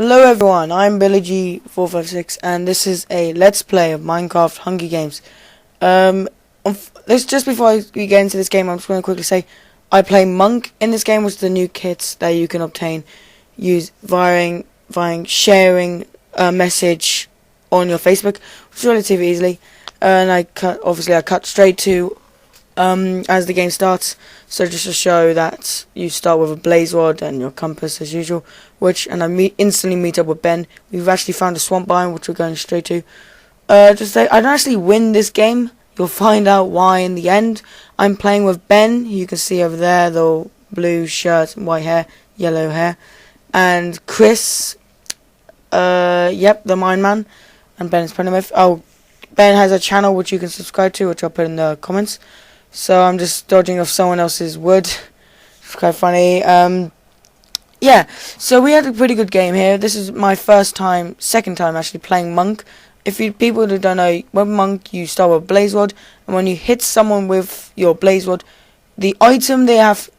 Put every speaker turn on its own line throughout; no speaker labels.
Hello everyone, I'm Billyg456 and this is a Let's Play of Minecraft Hunger Games. Just before we get into this game, I'm just going to quickly say I play Monk in this game, which is the new kits that you can obtain via sharing a message on your Facebook, which is relatively easily. And I cut straight to as the game starts, so just to show that you start with a blaze rod and your compass as usual, I instantly meet up with Ben. We've actually found a swamp biome, which we're going straight to. I don't actually win this game. You'll find out why in the end. I'm playing with Ben. You can see over there the blue shirt, white hair, yellow hair, and Chris. Yep, the Mine Man, and Ben is playing with. Oh, Ben has a channel which you can subscribe to, which I'll put in the comments. So I'm just dodging off someone else's wood. It's quite funny. Yeah, so we had a pretty good game here. This is my second time actually playing Monk. People who don't know, with Monk you start with blaze rod, and when you hit someone with your blaze rod, the item they have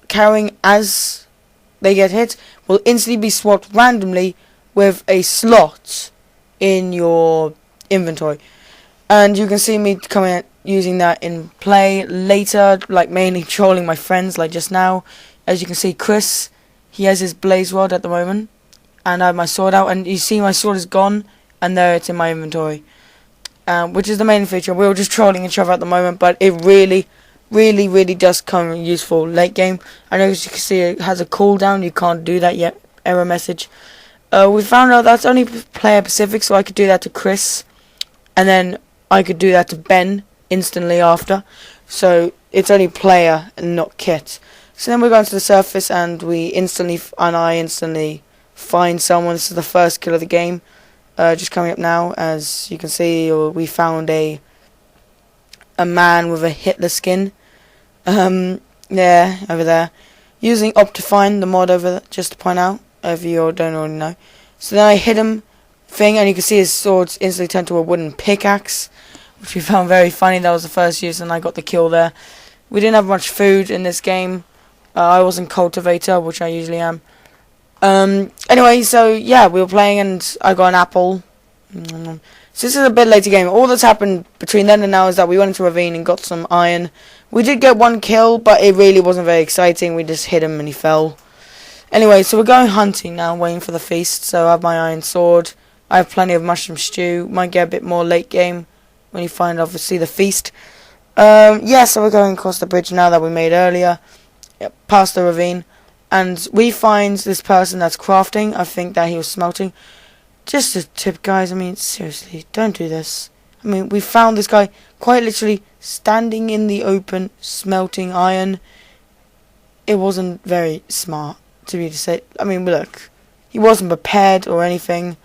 carrying as they get hit will instantly be swapped randomly with a slot in your inventory. And you can see me using that in play later, like mainly trolling my friends like just now. As you can see, Chris, he has his blaze rod at the moment, and I have my sword out, and you see my sword is gone, and there it's in my inventory, which is the main feature. We're just trolling each other at the moment, but it really does come useful late game. I know, as you can see, it has a cooldown. You can't do that yet. Error message. We found out that's only player specific, so I could do that to Chris, and then I could do that to Ben instantly after. So it's only player and not kit. So then we're going to the surface, and I instantly find someone. This is the first kill of the game. Just coming up now, as you can see, we found a man with a Hitler skin. Yeah, over there, using Optifine, the mod over there, just to point out if you don't already know. So then I hit him, and you can see his sword's instantly turned to a wooden pickaxe, which we found very funny. That was the first use, and I got the kill there. We didn't have much food in this game. I wasn't cultivator, which I usually am. Anyway, so yeah, we were playing, and I got an apple. So this is a bit later game. All that's happened between then and now is that we went into a ravine and got some iron. We did get one kill, but it really wasn't very exciting. We just hit him and he fell. Anyway, so we're going hunting now, waiting for the feast. So I have my iron sword. I have plenty of mushroom stew. Might get a bit more late game when you find, obviously, the feast. Yeah, so we're going across the bridge now that we made earlier, past the ravine, and we find this person that's crafting. I think that he was smelting. Just a tip, guys, I mean, seriously, don't do this. I mean, we found this guy quite literally standing in the open, smelting iron. It wasn't very smart, to say. I mean, look, he wasn't prepared or anything,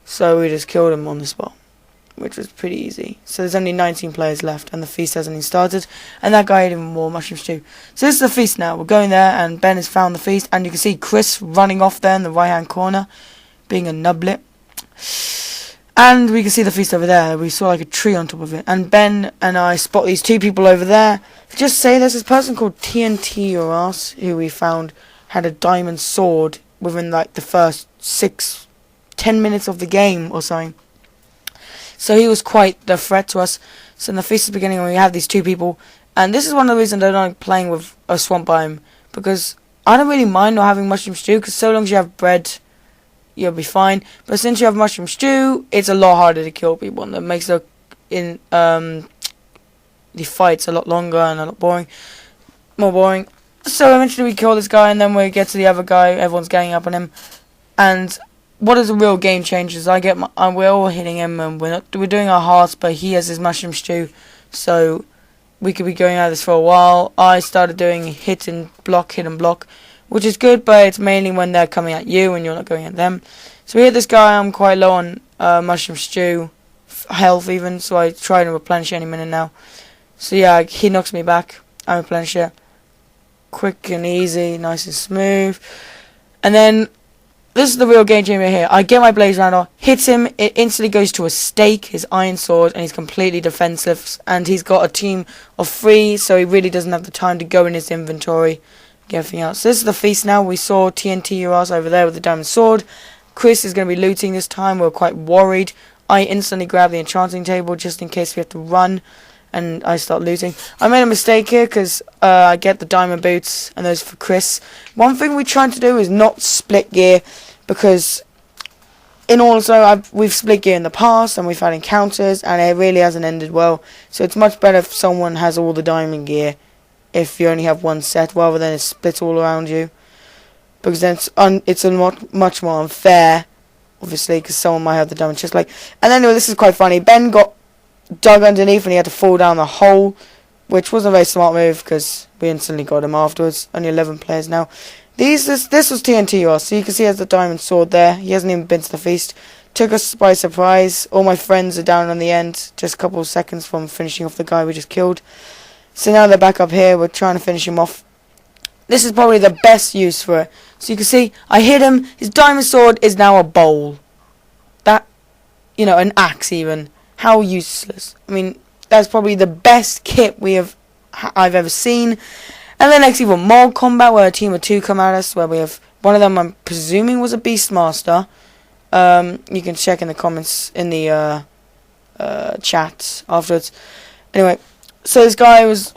so we just killed him on the spot, which was pretty easy. So there's only 19 players left, and the feast hasn't even started, and that guy ate even more mushroom stew. So this is the feast now. We're going there, and Ben has found the feast, and you can see Chris running off there in the right-hand corner, being a nublet. And we can see the feast over there. We saw like a tree on top of it, and Ben and I spot these two people over there. Just say there's this person called TNT or Ass, who we found had a diamond sword within like the first 10 minutes of the game or something. So he was quite the threat to us. So in the feast is beginning, we have these two people, and this is one of the reasons I don't like playing with a swamp biome, because I don't really mind not having mushroom stew, because so long as you have bread, you'll be fine. But since you have mushroom stew, it's a lot harder to kill people, and that makes the fights a lot longer and a lot more boring. So eventually we kill this guy, and then we get to the other guy. Everyone's ganging up on him, and what is a real game changer is we're all hitting him, and we're doing our hearts, but he has his mushroom stew, so we could be going at this for a while. I started doing hit and block, which is good, but it's mainly when they're coming at you and you're not going at them. So we hit this guy. I'm quite low on mushroom stew health even, so I try to replenish any minute now. So yeah, he knocks me back. I replenish it. Quick and easy, nice and smooth. And then this is the real game changer here. I get my blaze rod, hits him, it instantly goes to a stake, his iron sword, and he's completely defensive. And he's got a team of 3, so he really doesn't have the time to go in his inventory, get everything else. So this is the feast now. We saw TNT Uras over there with the diamond sword. Chris is going to be looting this time. We're quite worried. I instantly grab the enchanting table just in case we have to run, and I start looting. I made a mistake here because I get the diamond boots, and those for Chris. One thing we tried to do is not split gear, because we've split gear in the past, and we've had encounters, and it really hasn't ended well. So it's much better if someone has all the diamond gear, if you only have one set, rather than it splits all around you. Because then it's much more unfair, obviously, because someone might have the diamond chest. And anyway, this is quite funny. Ben got dug underneath, and he had to fall down the hole, which wasn't a very smart move, because we instantly got him afterwards. Only 11 players now. This was TNT Ross, so you can see he has the diamond sword there. He hasn't even been to the feast. Took us by surprise. All my friends are down on the end, just a couple of seconds from finishing off the guy we just killed. So now they're back up here. We're trying to finish him off. This is probably the best use for it. So you can see, I hit him. His diamond sword is now a bowl. That, an axe even. How useless. I mean, that's probably the best kit I've ever seen. And then next even more combat, where a team of 2 come at us, where we have one of them, I'm presuming, was a Beastmaster. You can check in the comments in the chat afterwards. Anyway, so this guy was,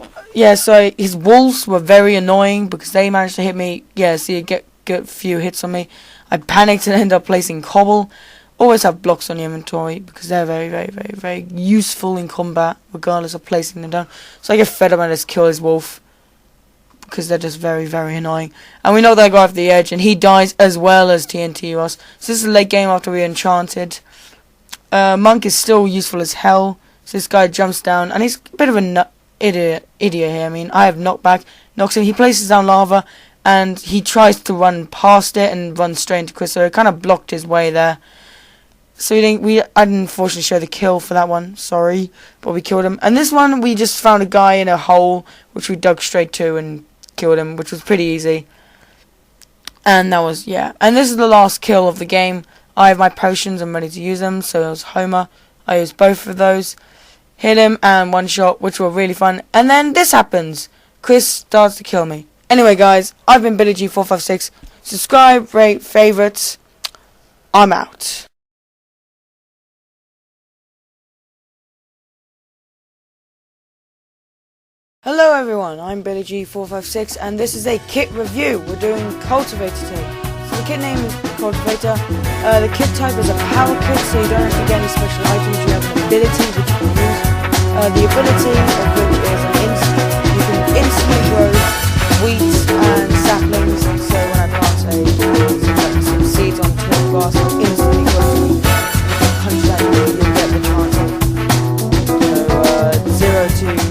so his wolves were very annoying because they managed to hit me. See, get a few hits on me. I panicked and ended up placing cobble. Always have blocks on your inventory because they're very, very, very, very useful in combat, regardless of placing them down. So I get fed up and just kill his wolf, because they're just very, very annoying. And we know that guy off the edge, and he dies as well as TNT Ross. So this is a late game after we enchanted. Monk is still useful as hell. So this guy jumps down, and he's a bit of an idiot here. I mean, I have knockback, knocks him. He places down lava, and he tries to run past it and run straight into Chris. So it kind of blocked his way there. So I didn't unfortunately show the kill for that one. Sorry, but we killed him. And this one, we just found a guy in a hole, which we dug straight to and killed him, which was pretty easy. And that was, and this is the last kill of the game. I have my potions, I'm ready to use them. So it was Homer, I used both of those, hit him and one shot, which were really fun. And then this happens, Chris starts to kill me. Anyway guys, I've been Billyg456. Subscribe, rate, favorites. I'm out. Hello everyone, I'm Billyg456, and this is a kit review. We're doing Cultivator today. So the kit name is Cultivator. The kit type is a power kit, so you don't have to get any special items. You have an ability which you can use. The ability of which is you can instantly grow wheat and saplings. So when I plant some seeds on tall grass, it'll instantly grow wheat. Punch that in, you'll get the chance of 0 to